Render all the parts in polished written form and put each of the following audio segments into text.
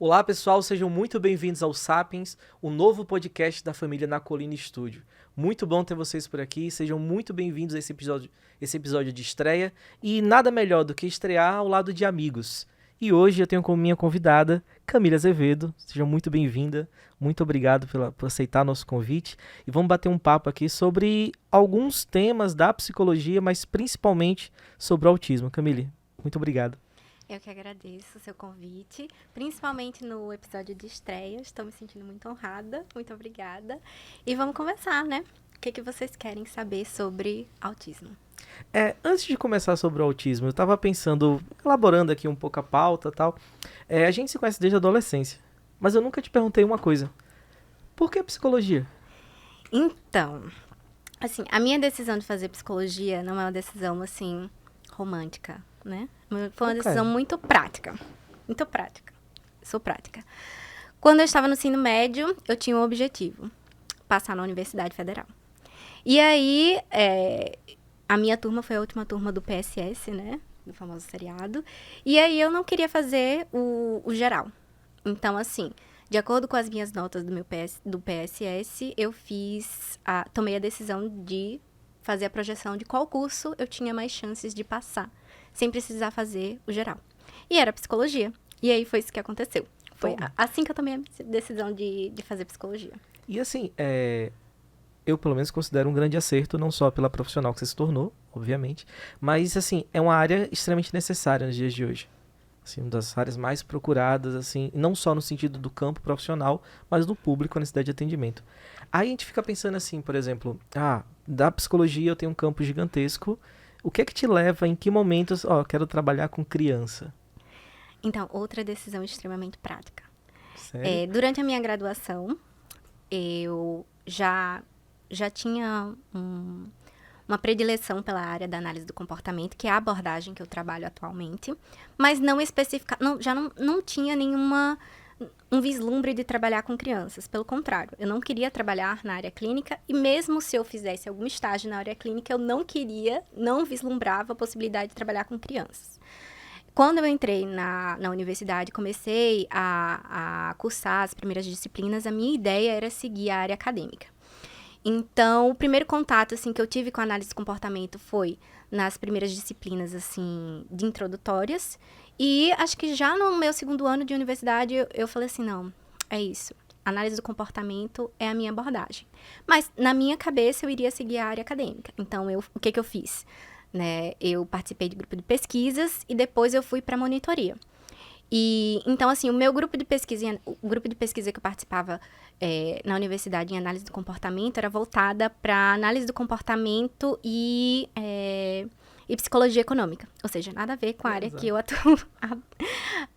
Olá, pessoal, sejam muito bem-vindos ao Sapiens, o novo podcast da família Na Colina Studio. Muito bom ter vocês por aqui, sejam muito bem-vindos a esse episódio de estreia, e nada melhor do que estrear ao lado de amigos. E hoje eu tenho como minha convidada Camila Azevedo, seja muito bem-vinda, muito obrigado por aceitar nosso convite, e vamos bater um papo aqui sobre alguns temas da psicologia, mas principalmente sobre o autismo. Camille, muito obrigado. Eu que agradeço o seu convite, principalmente no episódio de estreia. Estou me sentindo muito honrada, muito obrigada. E vamos conversar, né? O que vocês querem saber sobre autismo? Antes de começar sobre o autismo, eu estava pensando, elaborando aqui um pouco a pauta e tal. A gente se conhece desde a adolescência, mas eu nunca te perguntei uma coisa. Por que psicologia? Então, assim, a minha decisão de fazer psicologia não é uma decisão, assim, romântica, né? Foi uma decisão muito prática. Muito prática. Sou prática. Quando eu estava no ensino médio, eu tinha um objetivo: passar na Universidade Federal. E aí, a minha turma foi a última turma do PSS, né? Do famoso seriado. E aí, eu não queria fazer o geral. Então, assim, de acordo com as minhas notas do PSS, eu tomei a decisão de fazer a projeção de qual curso eu tinha mais chances de passar, sem precisar fazer o geral. E era psicologia. E aí foi isso que aconteceu. Foi assim que eu tomei a decisão de fazer psicologia. E assim, eu pelo menos considero um grande acerto, não só pela profissional que você se tornou, obviamente, mas assim, é uma área extremamente necessária nos dias de hoje. Assim, uma das áreas mais procuradas, assim, não só no sentido do campo profissional, mas do público, a necessidade de atendimento. Aí a gente fica pensando assim, por exemplo, da psicologia eu tenho um campo gigantesco. O que é que te leva, em que momentos, quero trabalhar com criança? Então, outra decisão extremamente prática. Sério? Durante a minha graduação, eu já tinha uma predileção pela área da análise do comportamento, que é a abordagem que eu trabalho atualmente, mas já não tinha um vislumbre de trabalhar com crianças. Pelo contrário, eu não queria trabalhar na área clínica, e mesmo se eu fizesse algum estágio na área clínica, eu não vislumbrava a possibilidade de trabalhar com crianças. Quando eu entrei na universidade, comecei a cursar as primeiras disciplinas, a minha ideia era seguir a área acadêmica. Então, o primeiro contato, assim, que eu tive com a análise de comportamento foi nas primeiras disciplinas, assim, de introdutórias. E acho que já no meu segundo ano de universidade, eu falei assim, não, é isso. Análise do comportamento é a minha abordagem. Mas, na minha cabeça, eu iria seguir a área acadêmica. Então, o que eu fiz? Né? Eu participei de grupo de pesquisas e depois eu fui para a monitoria. E, então, assim, o grupo de pesquisa que eu participava na universidade em análise do comportamento era voltada para análise do comportamento e psicologia econômica. Ou seja, nada a ver com a área que eu atuo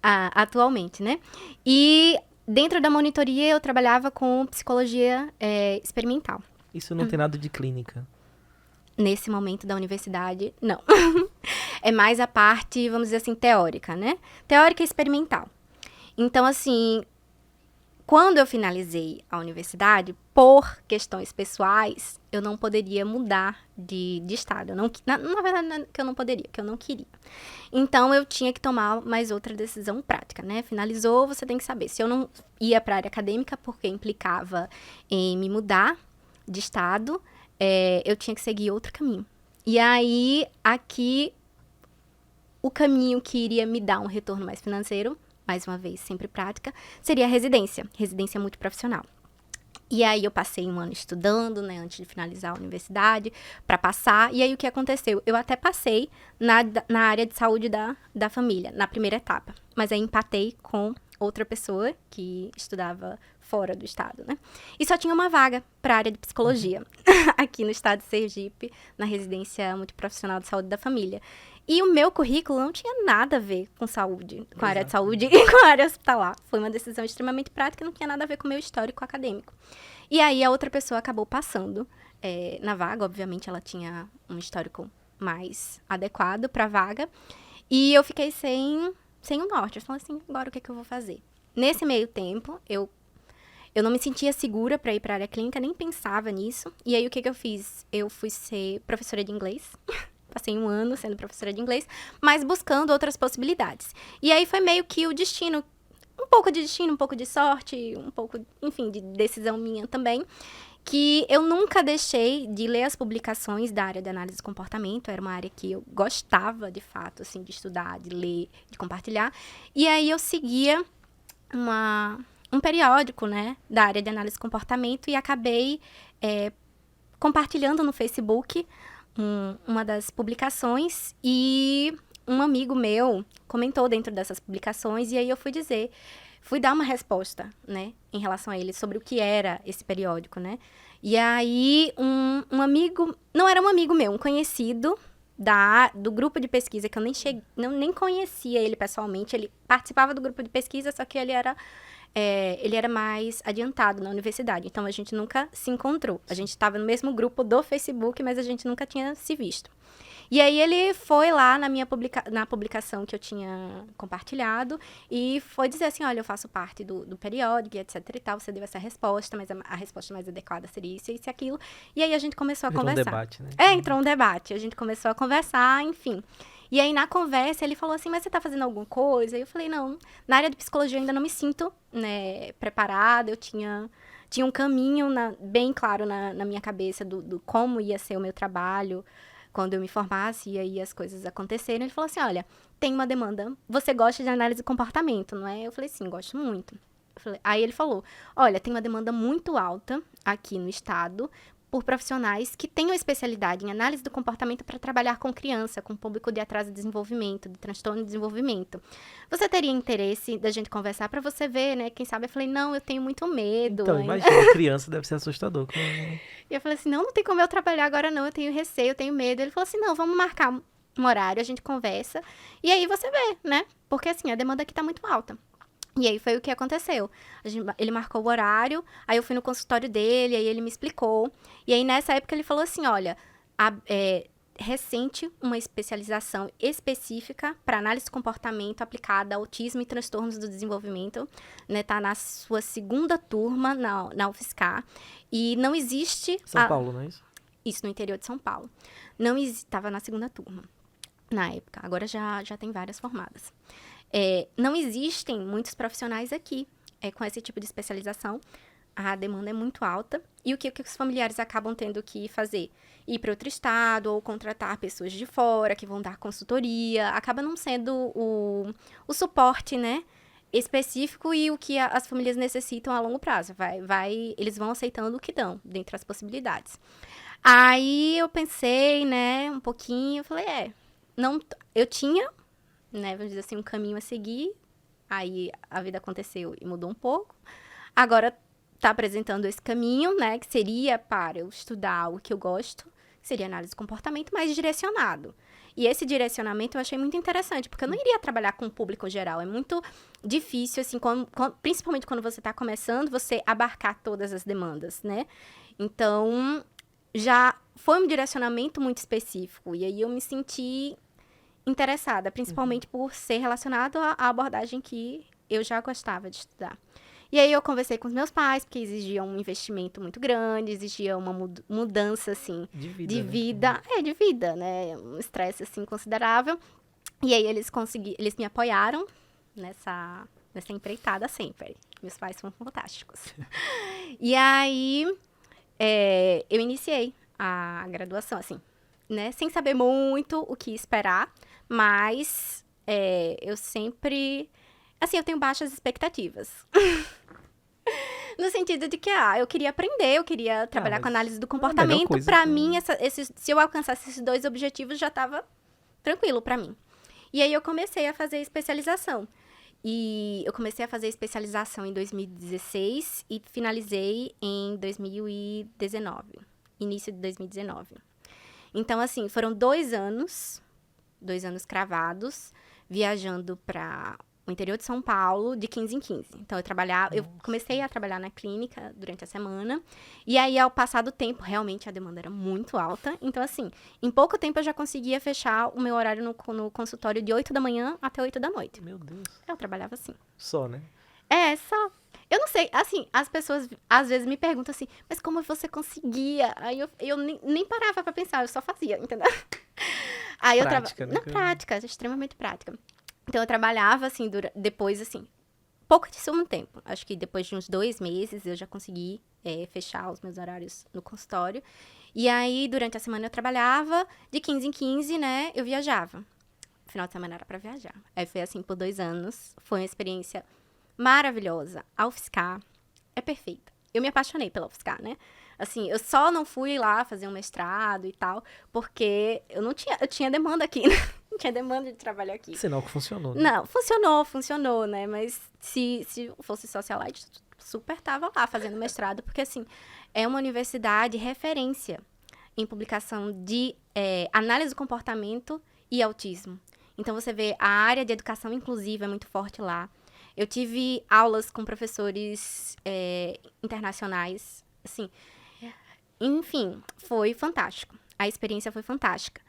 atualmente, né? E dentro da monitoria eu trabalhava com psicologia experimental. Isso não tem nada de clínica? Nesse momento da universidade, não. É mais a parte, vamos dizer assim, teórica, né? Teórica e experimental. Então, assim, quando eu finalizei a universidade, por questões pessoais, eu não poderia mudar de estado. Na verdade, não é que eu não poderia, que eu não queria. Então, eu tinha que tomar mais outra decisão prática, né? Finalizou, você tem que saber. Se eu não ia para a área acadêmica, porque implicava em me mudar de estado, eu tinha que seguir outro caminho. E aí, aqui, o caminho que iria me dar um retorno mais financeiro, mais uma vez, sempre prática, seria a residência multiprofissional. E aí, eu passei um ano estudando, né, antes de finalizar a universidade, para passar. E aí, o que aconteceu? Eu até passei na área de saúde da família, na primeira etapa. Mas aí, empatei com outra pessoa que estudava fora do estado, né? E só tinha uma vaga para a área de psicologia, aqui no estado de Sergipe, na residência multiprofissional de saúde da família. E o meu currículo não tinha nada a ver com saúde, com a área de saúde e com a área hospitalar. Foi uma decisão extremamente prática, não tinha nada a ver com o meu histórico acadêmico. E aí, a outra pessoa acabou passando na vaga. Obviamente, ela tinha um histórico mais adequado para a vaga. E eu fiquei sem o norte. Eu falei assim, agora o que eu vou fazer? Nesse meio tempo, eu não me sentia segura para ir para a área clínica, nem pensava nisso. E aí, o que eu fiz? Eu fui ser professora de inglês. Passei um ano sendo professora de inglês, mas buscando outras possibilidades. E aí, foi meio que o destino um pouco de destino, um pouco de sorte, um pouco, enfim, de decisão minha também, que eu nunca deixei de ler as publicações da área de análise de comportamento. Era uma área que eu gostava, de fato, assim, de estudar, de ler, de compartilhar. E aí eu seguia um periódico, né, da área de análise de comportamento e acabei compartilhando no Facebook uma das publicações e um amigo meu comentou dentro dessas publicações e aí eu fui dar uma resposta, né, em relação a ele sobre o que era esse periódico, né. E aí um amigo, não era um amigo meu, um conhecido do grupo de pesquisa, que eu nem conhecia ele pessoalmente, ele participava do grupo de pesquisa, só que ele era mais adiantado na universidade, então a gente nunca se encontrou. A gente estava no mesmo grupo do Facebook, mas a gente nunca tinha se visto. E aí ele foi lá na publicação que eu tinha compartilhado e foi dizer assim, olha, eu faço parte do periódico, etc e tal, você deu essa resposta, mas a resposta mais adequada seria isso, isso e aquilo. E aí a gente começou a conversar. Entrou um debate, né? Entrou um debate. A gente começou a conversar, enfim. E aí, na conversa, ele falou assim, mas você tá fazendo alguma coisa? E eu falei, não, na área de psicologia eu ainda não me sinto, né, preparada. Eu tinha um caminho bem claro na minha cabeça do como ia ser o meu trabalho quando eu me formasse e aí as coisas aconteceram. Ele falou assim, olha, tem uma demanda, você gosta de análise de comportamento, não é? Eu falei, sim, gosto muito. Aí ele falou, olha, tem uma demanda muito alta aqui no estado por profissionais que tenham especialidade em análise do comportamento para trabalhar com criança, com público de atraso de desenvolvimento, de transtorno de desenvolvimento. Você teria interesse da gente conversar para você ver, né? Quem sabe? Eu falei, não, eu tenho muito medo. Então, imagina, criança deve ser assustador. E eu falei assim, não tem como eu trabalhar agora não, eu tenho receio, eu tenho medo. Ele falou assim, não, vamos marcar um horário, a gente conversa, e aí você vê, né? Porque assim, a demanda aqui tá muito alta. E aí foi o que aconteceu. Ele marcou o horário, aí eu fui no consultório dele, aí ele me explicou. E aí nessa época ele falou assim, olha, recente uma especialização específica para análise de comportamento aplicada a autismo e transtornos do desenvolvimento, né? Tá na sua segunda turma na UFSCar. E não existe... São Paulo, não é isso? Isso, no interior de São Paulo. Não estava na segunda turma, na época. Agora já tem várias formadas. Não existem muitos profissionais aqui com esse tipo de especialização. A demanda é muito alta. E o que os familiares acabam tendo que fazer? Ir para outro estado ou contratar pessoas de fora que vão dar consultoria. Acaba não sendo o suporte, né, específico e o que as famílias necessitam a longo prazo. Eles vão aceitando o que dão, dentre as possibilidades. Aí eu pensei, né, um pouquinho. Eu falei, eu tinha... né, vamos dizer assim, um caminho a seguir, aí a vida aconteceu e mudou um pouco. Agora está apresentando esse caminho, né, que seria para eu estudar o que eu gosto, que seria análise de comportamento, mais direcionado. E esse direcionamento eu achei muito interessante, porque eu não iria trabalhar com o público geral, é muito difícil, assim, principalmente quando você está começando, você abarcar todas as demandas, né? Então, já foi um direcionamento muito específico, e aí eu me senti interessada, principalmente por ser relacionado à abordagem que eu já gostava de estudar. E aí eu conversei com os meus pais, porque exigia um investimento muito grande, exigia uma mudança, assim, de vida. Né? De vida, né? Um estresse, assim, considerável. E aí eles me apoiaram nessa empreitada sempre. Meus pais são fantásticos. E aí eu iniciei a graduação, assim, né? Sem saber muito o que esperar, mas eu sempre... Assim, eu tenho baixas expectativas. No sentido de que, eu queria aprender, eu queria trabalhar com análise do comportamento. Pra mim, se eu alcançasse esses dois objetivos, já tava tranquilo pra mim. E aí, eu comecei a fazer especialização. E eu comecei a fazer especialização em 2016 e finalizei em 2019. Início de 2019. Então, assim, foram 2 anos cravados, viajando para o interior de São Paulo, de 15 em 15. Então, eu comecei a trabalhar na clínica durante a semana, e aí, ao passar do tempo, realmente a demanda era muito alta. Então, assim, em pouco tempo eu já conseguia fechar o meu horário no consultório de 8 da manhã até 8 da noite. Meu Deus. Eu trabalhava assim. Só, né? Só. Eu não sei, assim, as pessoas às vezes me perguntam assim, mas como você conseguia? Aí eu nem parava pra pensar, eu só fazia, entendeu? Aí prática, na prática, extremamente prática. Então eu trabalhava, assim, depois, assim, pouquíssimo tempo. Acho que depois de uns 2 meses eu já consegui fechar os meus horários no consultório. E aí, durante a semana eu trabalhava, de 15 em 15, né, eu viajava. Final de semana era pra viajar. Aí foi assim por 2 anos. Foi uma experiência maravilhosa. A UFSCar é perfeita. Eu me apaixonei pela UFSCar, né? Assim, eu só não fui lá fazer um mestrado e tal, porque eu tinha demanda aqui, né? Não tinha demanda de trabalho aqui. Sinal que funcionou, né? Não, funcionou, né? Mas se fosse socialite, super tava lá fazendo mestrado, porque assim, é uma universidade referência em publicação de análise do comportamento e autismo. Então, você vê, a área de educação inclusiva é muito forte lá. Eu tive aulas com professores internacionais, assim. Enfim, foi fantástico. A experiência foi fantástica.